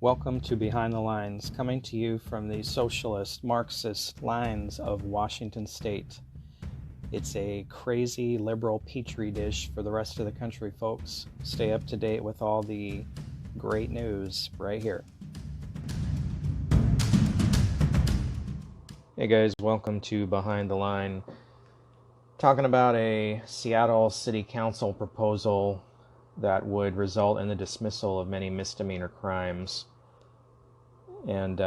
Welcome to Behind the Lines, coming to you from the socialist, Marxist lines of Washington State. It's a crazy liberal petri dish for the rest of the country, folks. Stay up to date with all the great news right here. Hey guys, welcome to Behind the Line. Talking about a Seattle City Council proposal that would result in the dismissal of many misdemeanor crimes. And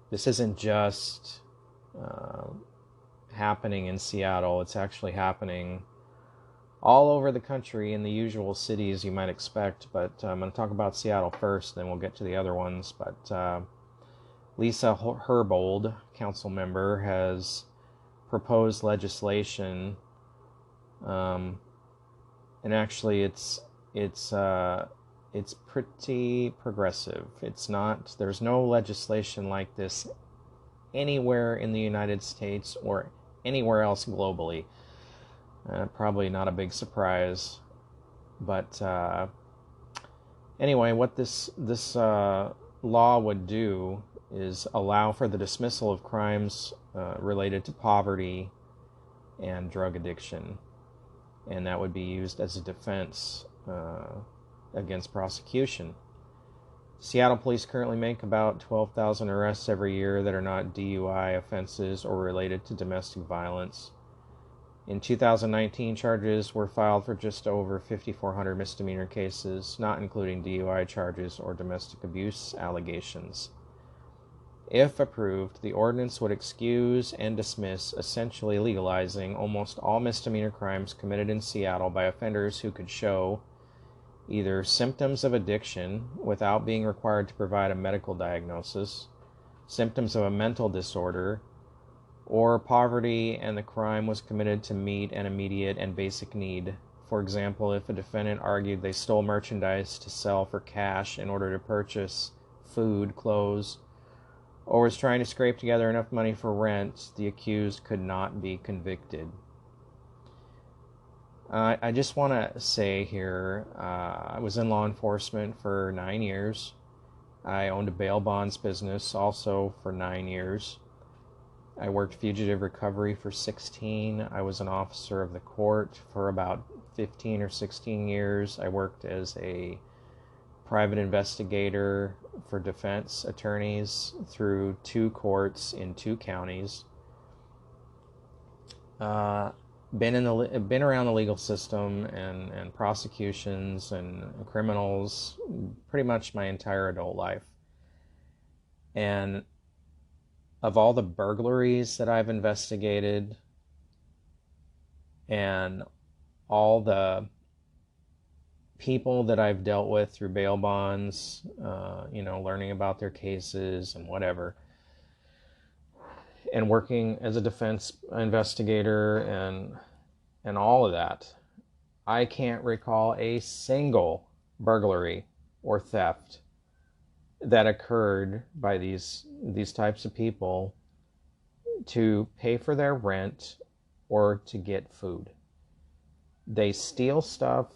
this isn't just happening in Seattle. It's actually happening all over the country in the usual cities you might expect. But I'm going to talk about Seattle first, then we'll get to the other ones. But Lisa Herbold, council member, has proposed legislation, and actually it's pretty progressive. There's no legislation like this anywhere in the United States or anywhere else globally. Probably not a big surprise, but anyway, what this law would do is allow for the dismissal of crimes related to poverty and drug addiction, and that would be used as a defense against prosecution. Seattle police currently make about 12,000 arrests every year that are not DUI offenses or related to domestic violence. In 2019, charges were filed for just over 5,400 misdemeanor cases, not including DUI charges or domestic abuse allegations. If approved, the ordinance would excuse and dismiss, essentially legalizing almost all misdemeanor crimes committed in Seattle by offenders who could show either symptoms of addiction without being required to provide a medical diagnosis, symptoms of a mental disorder, or poverty and the crime was committed to meet an immediate and basic need. For example, if a defendant argued they stole merchandise to sell for cash in order to purchase food, clothes, or was trying to scrape together enough money for rent, the accused could not be convicted. I just want to say here, I was in law enforcement for 9 years. I owned a bail bonds business also for 9 years. I worked fugitive recovery for 16. I was an officer of the court for about 15 or 16 years. I worked as a private investigator for defense attorneys through 2 courts in 2 counties. Been around the legal system and prosecutions and criminals pretty much my entire adult life. And of all the burglaries that I've investigated and all the people that I've dealt with through bail bonds, learning about their cases and whatever, and working as a defense investigator and all of that, I can't recall a single burglary or theft that occurred by these types of people to pay for their rent or to get food. They steal stuff,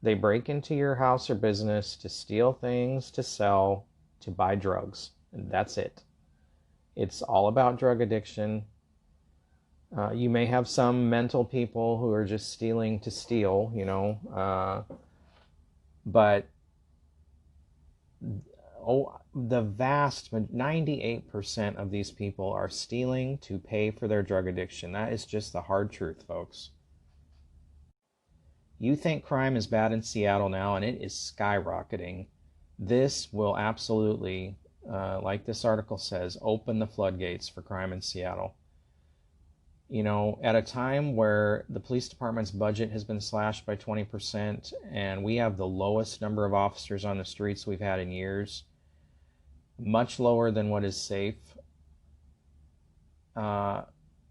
they break into your house or business to steal things, to sell, to buy drugs, and that's it. It's all about drug addiction. You may have some mental people who are just stealing to steal, but the vast 98% of these people are stealing to pay for their drug addiction. That is just the hard truth, folks. You think crime is bad in Seattle now, and it is skyrocketing. This will absolutely, like this article says, open the floodgates for crime in Seattle. At a time where the police department's budget has been slashed by 20% and we have the lowest number of officers on the streets we've had in years, much lower than what is safe.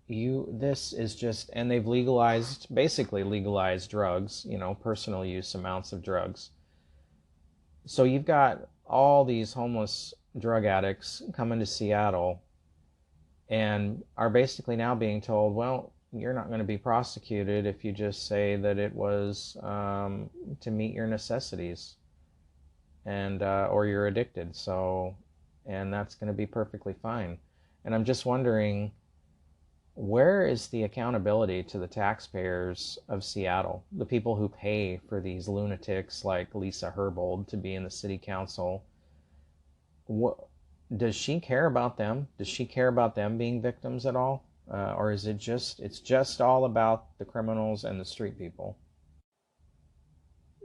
This is just, and they've basically legalized drugs, personal use amounts of drugs. So you've got all these homeless drug addicts coming to Seattle and are basically now being told, well, you're not going to be prosecuted if you just say that it was to meet your necessities. and or you're addicted. So, and that's going to be perfectly fine. And I'm just wondering, where is the accountability to the taxpayers of Seattle, the people who pay for these lunatics like Lisa Herbold to be in the city council? What, does she care about them? Does she care about them being victims at all? Or is it's just all about the criminals and the street people?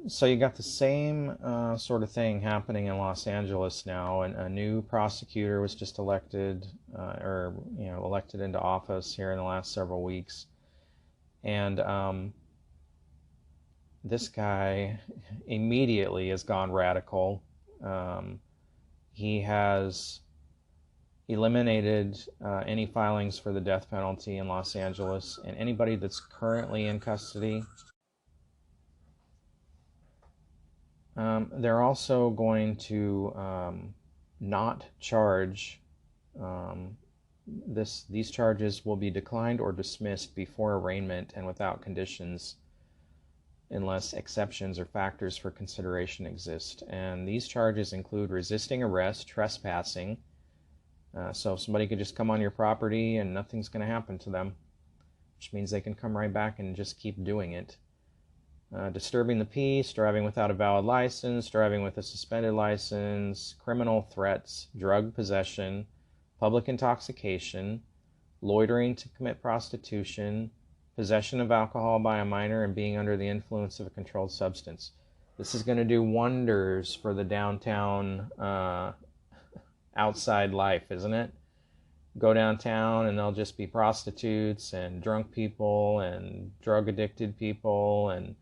So you got the same sort of thing happening in Los Angeles now, and a new prosecutor was just elected, or elected into office here in the last several weeks, and this guy immediately has gone radical. He has eliminated any filings for the death penalty in Los Angeles, and anybody that's currently in custody. They're also going to not charge. These charges will be declined or dismissed before arraignment and without conditions, unless exceptions or factors for consideration exist. And these charges include resisting arrest, trespassing. So somebody could just come on your property and nothing's going to happen to them, which means they can come right back and just keep doing it. Disturbing the peace, driving without a valid license, driving with a suspended license, criminal threats, drug possession, public intoxication, loitering to commit prostitution, possession of alcohol by a minor, and being under the influence of a controlled substance. This is going to do wonders for the downtown outside life, isn't it? Go downtown and there'll just be prostitutes and drunk people and drug addicted people and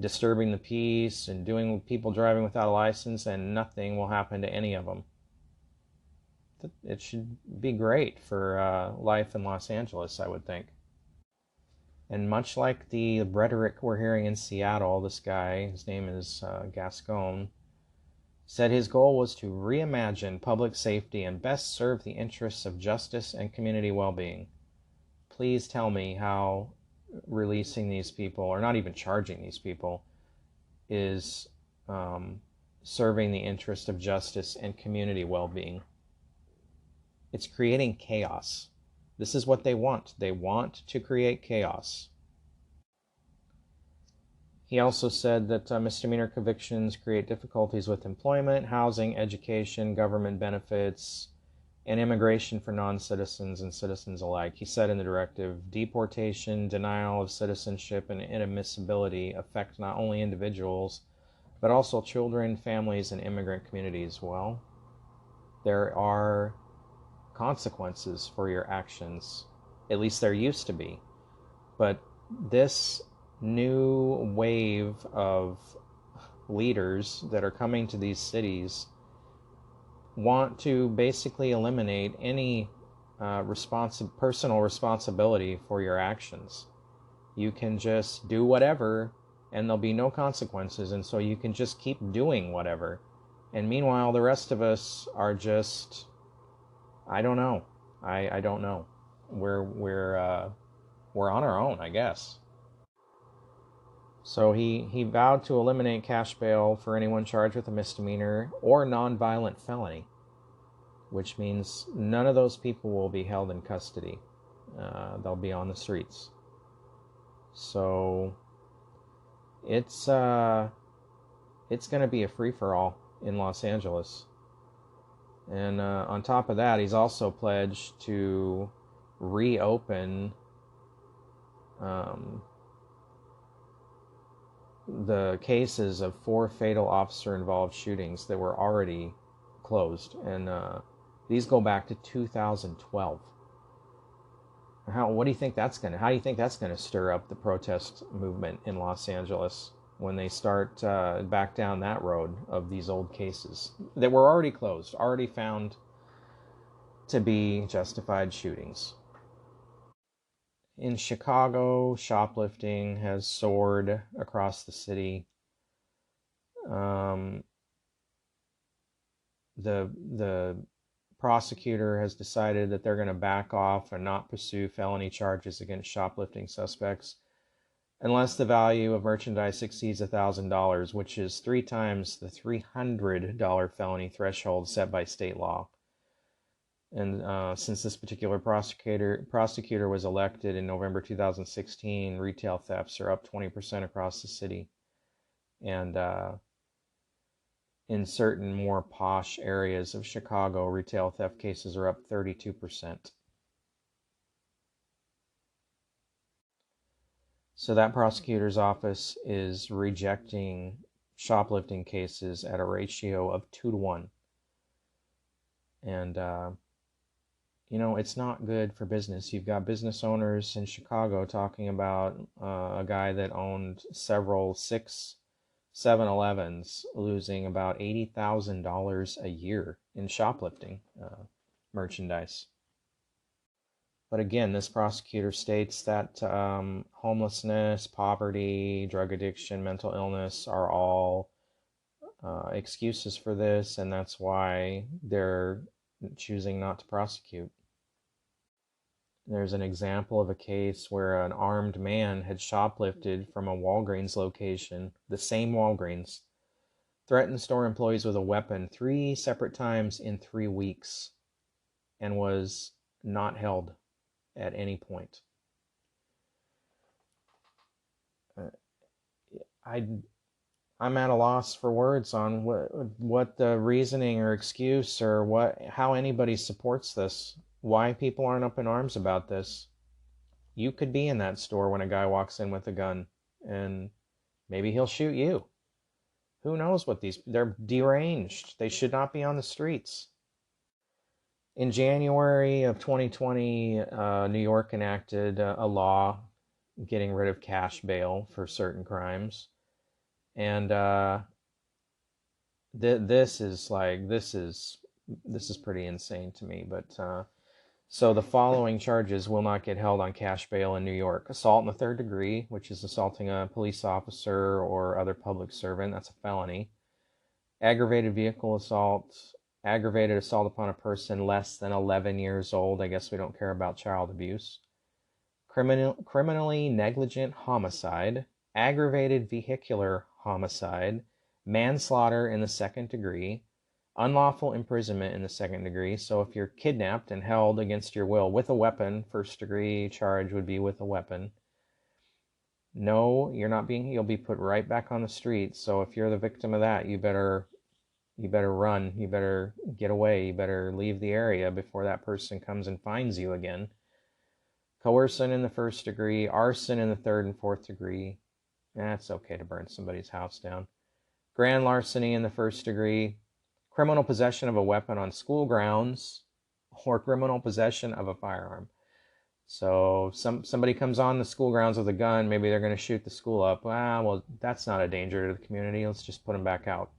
disturbing the peace and doing people driving without a license, and nothing will happen to any of them. It should be great for life in Los Angeles, I would think. And much like the rhetoric we're hearing in Seattle, this guy, his name is Gascon, said his goal was to reimagine public safety and best serve the interests of justice and community well-being. Please tell me how releasing these people, or not even charging these people, is serving the interest of justice and community well-being. It's creating chaos. This is what they want. They want to create chaos. He also said that misdemeanor convictions create difficulties with employment, housing, education, government benefits, and immigration for non-citizens and citizens alike. He said in the directive, deportation, denial of citizenship, and inadmissibility affect not only individuals, but also children, families, and immigrant communities. Well, there are consequences for your actions. At least there used to be. But this new wave of leaders that are coming to these cities want to basically eliminate any personal responsibility for your actions. You can just do whatever and there'll be no consequences, and so you can just keep doing whatever. And meanwhile, the rest of us are just, I don't know. I don't know. We're on our own, I guess. So he vowed to eliminate cash bail for anyone charged with a misdemeanor or nonviolent felony, which means none of those people will be held in custody. They'll be on the streets. So it's going to be a free-for-all in Los Angeles. And on top of that, he's also pledged to reopen the cases of 4 fatal officer-involved shootings that were already closed, and these go back to 2012. How do you think that's gonna stir up the protest movement in Los Angeles when they start back down that road of these old cases that were already closed, already found to be justified shootings? In Chicago, shoplifting has soared across the city. The prosecutor has decided that they're going to back off and not pursue felony charges against shoplifting suspects. unless the value of merchandise exceeds $1,000, which is 3 times the $300 felony threshold set by state law. And since this particular prosecutor was elected in November 2016, retail thefts are up 20% across the city. And in certain more posh areas of Chicago, retail theft cases are up 32%. So that prosecutor's office is rejecting shoplifting cases at a ratio of 2 to 1. And it's not good for business. You've got business owners in Chicago talking about a guy that owned several 7-Elevens losing about $80,000 a year in shoplifting merchandise. But again, this prosecutor states that homelessness, poverty, drug addiction, mental illness are all excuses for this, and that's why they're choosing not to prosecute. There's an example of a case where an armed man had shoplifted from a Walgreens location, the same Walgreens, threatened store employees with a weapon 3 separate times in 3 weeks, and was not held at any point. I'm at a loss for words on what the reasoning or excuse or how anybody supports this. Why people aren't up in arms about this. You could be in that store when a guy walks in with a gun, and maybe he'll shoot you. Who knows what they're deranged. They should not be on the streets. In January of 2020, New York enacted a law getting rid of cash bail for certain crimes. And this is pretty insane to me. But so the following charges will not get held on cash bail in New York: assault in the 3rd degree, which is assaulting a police officer or other public servant. That's a felony. Aggravated vehicle assault, aggravated assault upon a person less than 11 years old. I guess we don't care about child abuse. Criminally negligent homicide, aggravated vehicular homicide, manslaughter in the 2nd degree, unlawful imprisonment in the 2nd degree. So if you're kidnapped and held against your will with a weapon, 1st degree charge would be with a weapon. No, you'll be put right back on the street. So if you're the victim of that, you better run, you better get away, you better leave the area before that person comes and finds you again. Coercion in the 1st degree, arson in the 3rd and 4th degree. It's okay to burn somebody's house down. Grand larceny in the 1st degree, criminal possession of a weapon on school grounds, or criminal possession of a firearm. So somebody comes on the school grounds with a gun, maybe they're going to shoot the school up. Well, that's not a danger to the community. Let's just put them back out.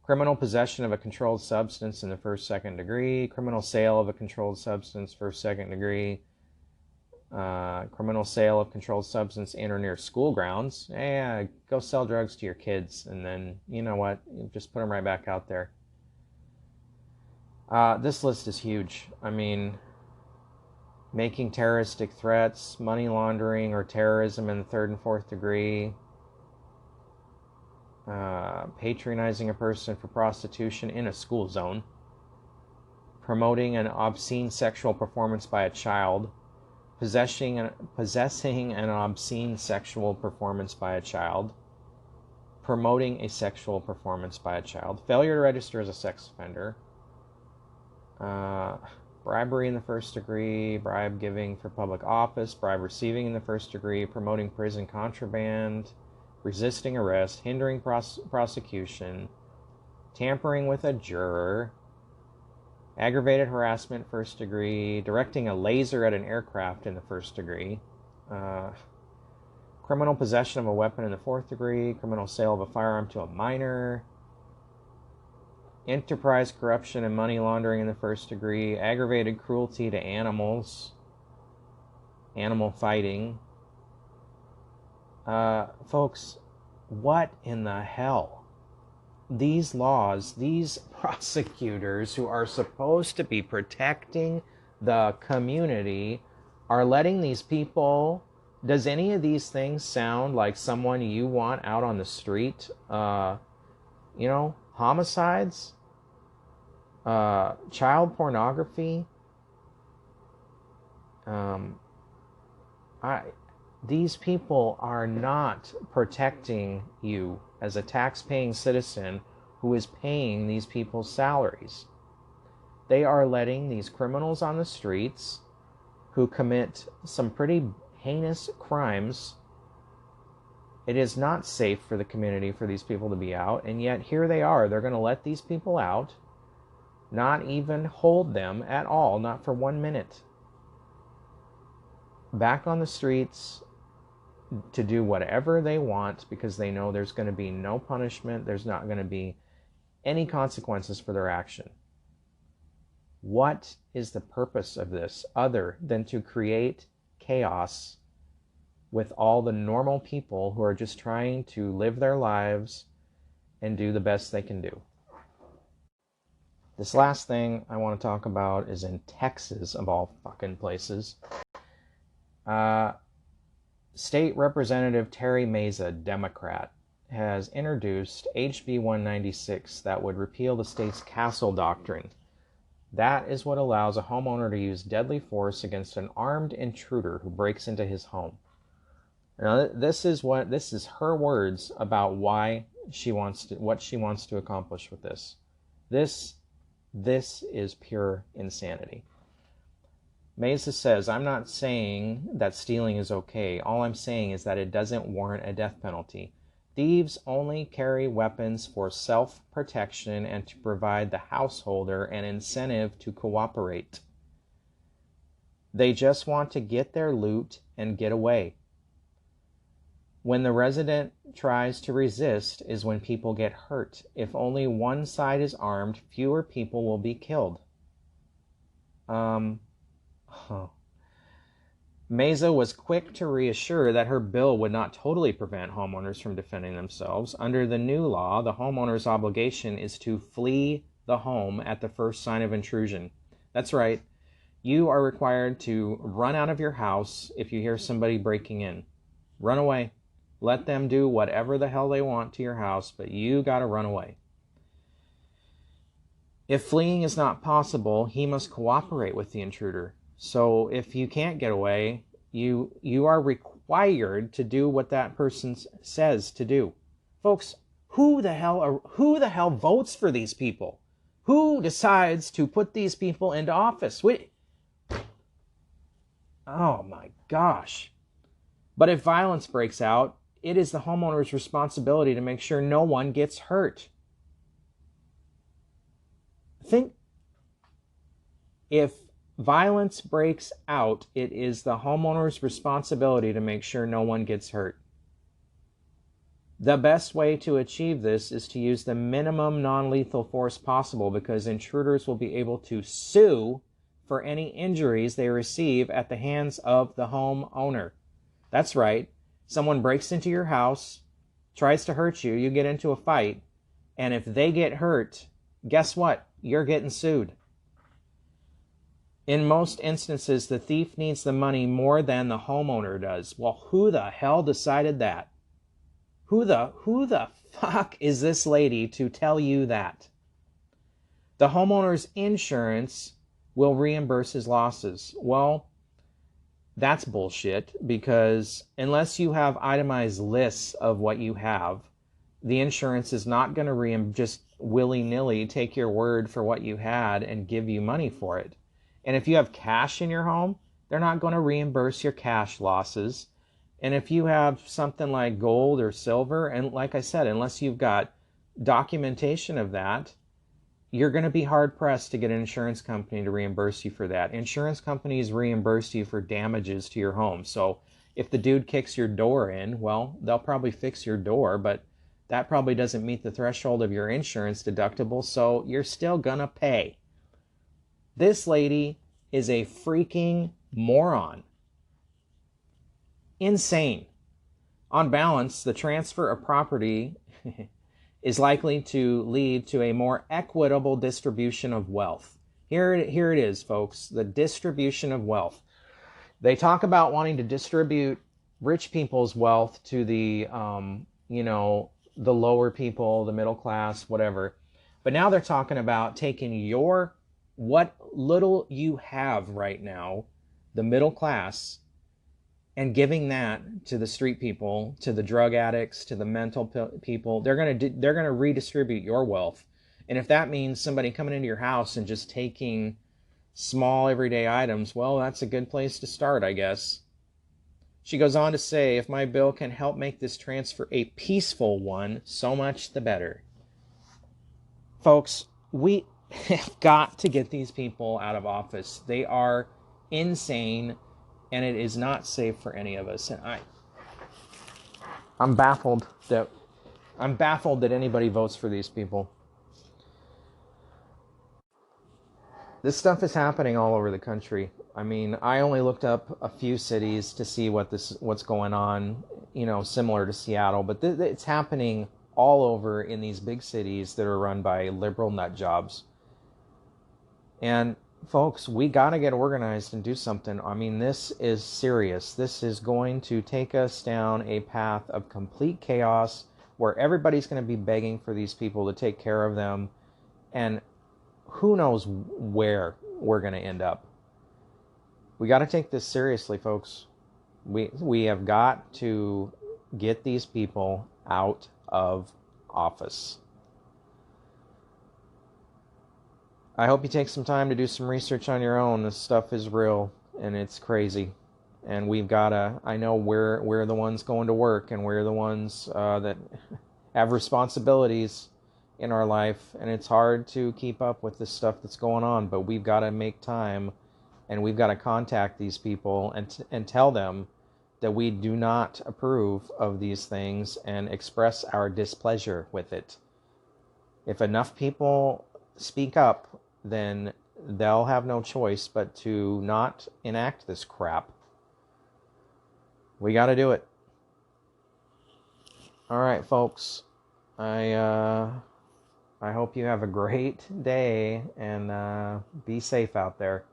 Criminal possession of a controlled substance in the 1st, 2nd degree, criminal sale of a controlled substance, 1st, 2nd degree, criminal sale of controlled substance in or near school grounds. Go sell drugs to your kids, and then, you know what, just put them right back out there. This list is huge. I mean, making terroristic threats, money laundering or terrorism in the 3rd and 4th degree, patronizing a person for prostitution in a school zone, promoting an obscene sexual performance by a child, possessing an obscene sexual performance by a child, promoting a sexual performance by a child, failure to register as a sex offender, bribery in the 1st degree, bribe giving for public office, bribe receiving in the 1st degree, promoting prison contraband, resisting arrest, hindering prosecution, tampering with a juror, aggravated harassment 1st degree, directing a laser at an aircraft in the 1st degree, criminal possession of a weapon in the 4th degree, criminal sale of a firearm to a minor, enterprise corruption and money laundering in the 1st degree, aggravated cruelty to animals, animal fighting. Folks, what in the hell? These laws, these prosecutors who are supposed to be protecting the community are letting these people Does any of these things sound like someone you want out on the street? Homicides, child pornography. These people are not protecting you as a tax-paying citizen who is paying these people's salaries. They are letting these criminals on the streets who commit some pretty heinous crimes. It is not safe for the community for these people to be out, and yet here they are. They're going to let these people out, not even hold them at all, not for 1 minute. Back on the streets to do whatever they want because they know there's going to be no punishment. There's not going to be any consequences for their action. What is the purpose of this other than to create chaos with all the normal people who are just trying to live their lives and do the best they can do? This last thing I want to talk about is in Texas, of all fucking places. State Representative Terry Meza, Democrat, has introduced HB 196 that would repeal the state's castle doctrine. That is what allows a homeowner to use deadly force against an armed intruder who breaks into his home. Now, this is her words about what she wants to accomplish with this. This is pure insanity. Meza says, "I'm not saying that stealing is okay. All I'm saying is that it doesn't warrant a death penalty. Thieves only carry weapons for self-protection and to provide the householder an incentive to cooperate. They just want to get their loot and get away. When the resident tries to resist is when people get hurt. If only one side is armed, fewer people will be killed." Meza was quick to reassure that her bill would not totally prevent homeowners from defending themselves. Under the new law, the homeowner's obligation is to flee the home at the first sign of intrusion. That's right. You are required to run out of your house if you hear somebody breaking in. Run away. Let them do whatever the hell they want to your house, but you gotta run away. If fleeing is not possible, he must cooperate with the intruder. So if you can't get away, you are required to do what that person says to do. Folks, who the hell votes for these people? Who decides to put these people into office? Oh my gosh. But if violence breaks out, it is the homeowner's responsibility to make sure no one gets hurt. If violence breaks out, it is the homeowner's responsibility to make sure no one gets hurt. The best way to achieve this is to use the minimum non-lethal force possible, because intruders will be able to sue for any injuries they receive at the hands of the homeowner. That's right. Someone breaks into your house, tries to hurt you, you get into a fight, and if they get hurt, guess what? You're getting sued. In most instances, the thief needs the money more than the homeowner does. Well, who the hell decided that? Who the fuck is this lady to tell you that? The homeowner's insurance will reimburse his losses. Well, that's bullshit, because unless you have itemized lists of what you have, the insurance is not going to just willy-nilly take your word for what you had and give you money for it. And if you have cash in your home, they're not going to reimburse your cash losses. And if you have something like gold or silver, and like I said, unless you've got documentation of that, you're going to be hard-pressed to get an insurance company to reimburse you for that. Insurance companies reimburse you for damages to your home. So if the dude kicks your door in, well, they'll probably fix your door, but that probably doesn't meet the threshold of your insurance deductible, so you're still going to pay. This lady is a freaking moron. Insane. On balance, the transfer of property is likely to lead to a more equitable distribution of wealth. Here it is, folks, the distribution of wealth. They talk about wanting to distribute rich people's wealth to the, the lower people, the middle class, whatever. But now they're talking about taking what little you have right now, the middle class, and giving that to the street people, to the drug addicts, to the mental people. They're gonna redistribute your wealth, and if that means somebody coming into your house and just taking small everyday items, well, that's a good place to start, I guess. She goes on to say, if my bill can help make this transfer a peaceful one, so much the better. Folks, we have got to get these people out of office. They are insane, and it is not safe for any of us. And I'm baffled that anybody votes for these people. This stuff is happening all over the country. I mean, I only looked up a few cities to see what's going on, similar to Seattle, but it's happening all over in these big cities that are run by liberal nut jobs. And folks, we got to get organized and do something. I mean, this is serious. This is going to take us down a path of complete chaos where everybody's going to be begging for these people to take care of them. And who knows where we're going to end up. We got to take this seriously, folks. We have got to get these people out of office. I hope you take some time to do some research on your own. This stuff is real and it's crazy. And we've got to, I know we're the ones going to work, and we're the ones that have responsibilities in our life, and it's hard to keep up with this stuff that's going on, but we've got to make time, and we've got to contact these people and tell them that we do not approve of these things and express our displeasure with it. If enough people speak up, then they'll have no choice but to not enact this crap. We got to do it. All right, folks. I hope you have a great day, and be safe out there.